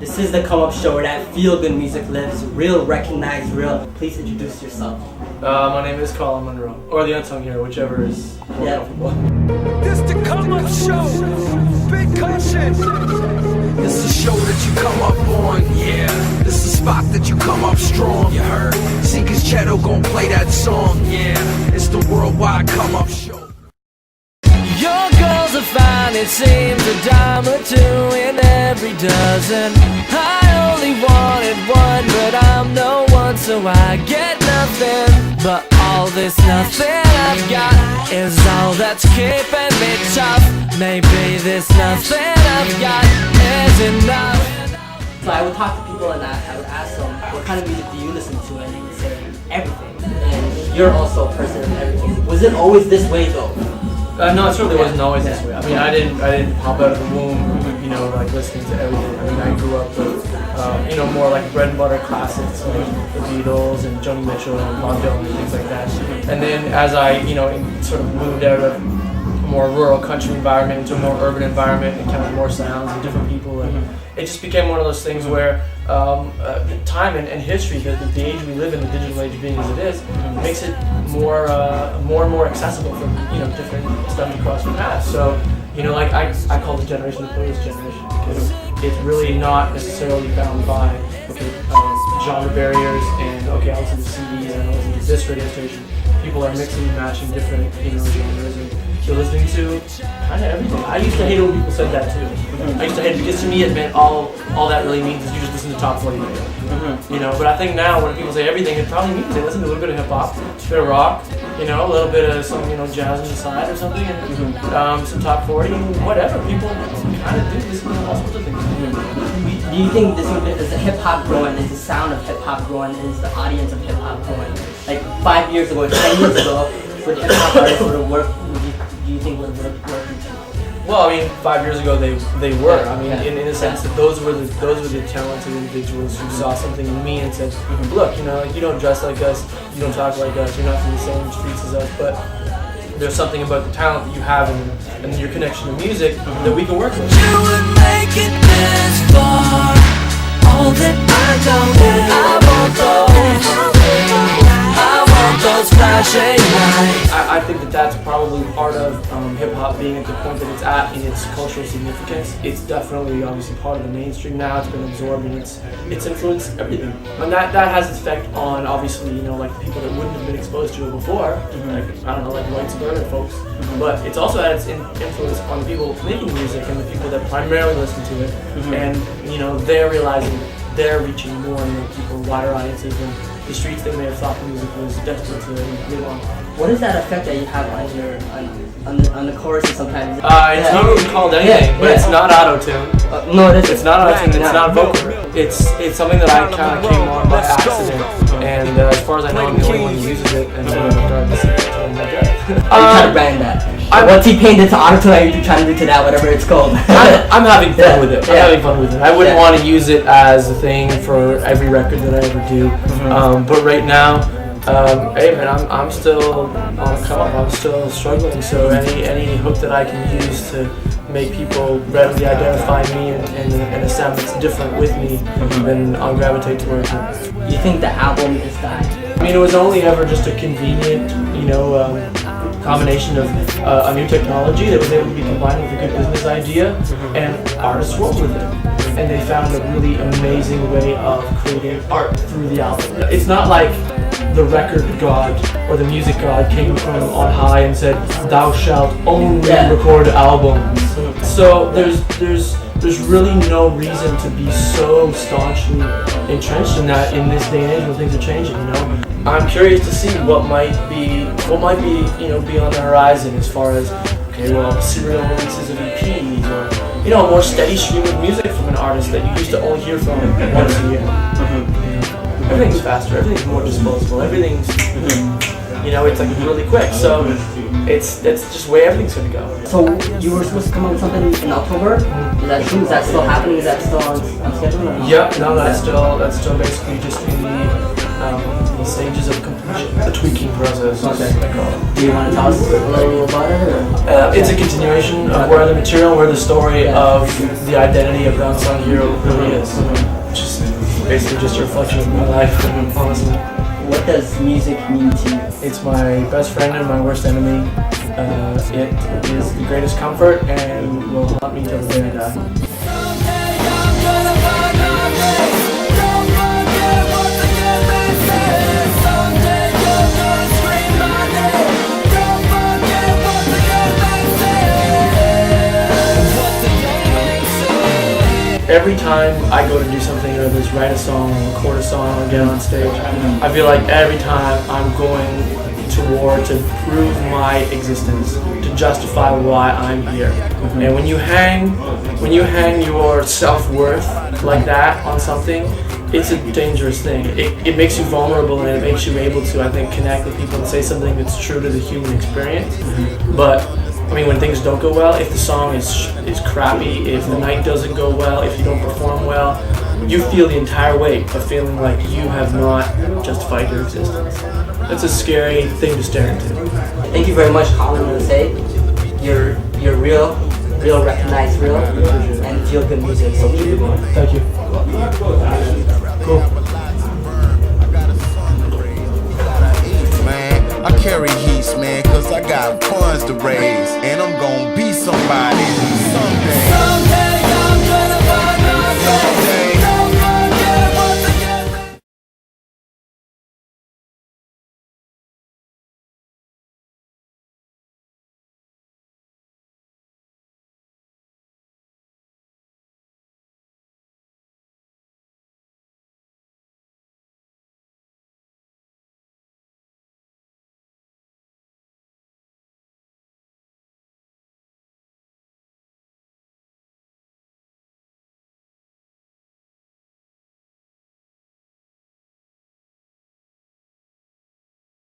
This is the Come Up Show where that feel-good music lives. Real, recognized, real. Please introduce yourself. My name is Colin Munroe, or the unsung hero, whichever is more comfortable. This the Come Up Show. Big caution. This is a show that you come up on, yeah. This is a spot that you come up strong, you heard. Seekers Cheto gon' play that song, yeah. It's the worldwide Come Up Show. Your girls are fine, it seems a dime or two in every dozen. I only wanted one, but I'm no one, so I get nothing. But all this nothing I've got is all that's keeping me tough. Maybe this nothing I've got is enough. So I would talk to people and I would ask them, what kind of music do you listen to? And they would say, everything. And you're also a person of everything. Was it always this way though? No, it certainly wasn't always this way. I mean, I didn't pop out of the womb, you know, like listening to everything. I mean, I grew up with, you know, more like bread and butter classics like the Beatles and Joni Mitchell and Bob Dylan and things like that. And then as I, you know, sort of moved out of a more rural country environment into a more urban environment and kind of more sounds and different people, and it just became one of those things where time and history, the age we live in, the digital age being as it is, makes it more and more accessible for, you know, different stuff to cross your path. So, you know, like I call the generation the playlist generation because it's really not necessarily bound by genre barriers and I listen to CDs and I listen to this radio station. People are mixing and matching different, you know, genres and they're listening to kind of everything. I used to hate it when people said that too. I used to hate it because to me it meant all that really means is you just listen to top 40 radio. You know, but I think now when people say everything, it probably means they listen to a little bit of hip hop, a bit of rock, you know, a little bit of some, you know, jazz on the side or something, and some top 40, whatever. People kind of do listen to all sorts of things. Do you think is the hip hop growing? Is the sound of hip hop growing? Is the audience of hip hop growing? Like 5 years ago, 10 years ago, would hip hop artists would have worked? Do you think would work? Well, I mean, 5 years ago they were. I mean, in a sense that those were the talented individuals who saw something in me and said, look, you know, like, you don't dress like us, you don't talk like us, you're not from the same streets as us, but there's something about the talent that you have and your connection to music that we can work with. You would make it this far. All that I don't need, I want those flashing lights. I think that's probably part of hip-hop being at the point that it's at in its cultural significance. It's definitely obviously part of the mainstream now. It's been absorbed and it's influenced everything. And that has its effect on, obviously, you know, like people that wouldn't have been exposed to it before, like, I don't know, like white suburban folks. But it's also had its influence on the people making music and the people that primarily listen to it. And, you know, they're realizing they're reaching more and more people, wider audiences, and the streets they may have thought the music was destined to live on. What is that effect that you have on your on the chorus sometimes? It's not really called anything, but it's not auto-tune. No, it isn't. It's not auto-tune, it's not vocal. It's something that I kind of came on by accident, and as far as I know, I'm the only one who uses it, and so I'm trying to see it. I'm trying to brand that. What's he painted to auto-tune, are you trying to do to that, whatever it's called? I'm having fun with it. I'm having fun with it. I wouldn't want to use it as a thing for every record that I ever do, but right now, hey man, I'm still on the come up. I'm still struggling. So any hook that I can use to make people readily identify me and a sound that's different with me, then I'll gravitate towards it. You think the album is dying? I mean, it was only ever just a convenient, you know, combination of a new technology that was able to be combined with a good business idea, and artists rolled with it. And they found a really amazing way of creating art through the album. It's not like the record god or the music god came from on high and said, "Thou shalt only record albums." So there's really no reason to be so staunchly entrenched in that in this day and age when things are changing. You know, I'm curious to see what might be you know, be on the horizon as far as serial releases of EPs or, you know, a more steady stream of music from an artist that you used to only hear from once a year. Everything's faster, everything's more disposable, everything's, you know, it's like really quick, so that's just the way everything's gonna go. So you were supposed to come up with something in October? Is that true? Is that still happening? Is that still on schedule? Yep, no, that's still basically just in the the stages of completion, the tweaking process. Okay. I call it. Do you want to tell us a little about it? Or? It's a continuation of where the material, where the story of the identity of the unsung hero really is. Just basically just a reflection of my life, honestly. What does music mean to you? It's my best friend and my worst enemy. It is the greatest comfort and will haunt me till the day I die. Every time I go to do something, whether it's write a song, record a song, or get on stage, I feel like every time I'm going to war to prove my existence, to justify why I'm here. And when you hang your self-worth like that on something, it's a dangerous thing. It makes you vulnerable and it makes you able to, I think, connect with people and say something that's true to the human experience. But I mean, when things don't go well, if the song is crappy, if the night doesn't go well, if you don't perform well, you feel the entire weight of feeling like you have not justified your existence. That's a scary thing to stare into. Thank you very much, Colin, to say. You're real, recognized real, and feel good music, so keep it going. Thank you. Cool. Man, I carry heat, man, cause I got funds to raise, and I'm gonna be somebody someday.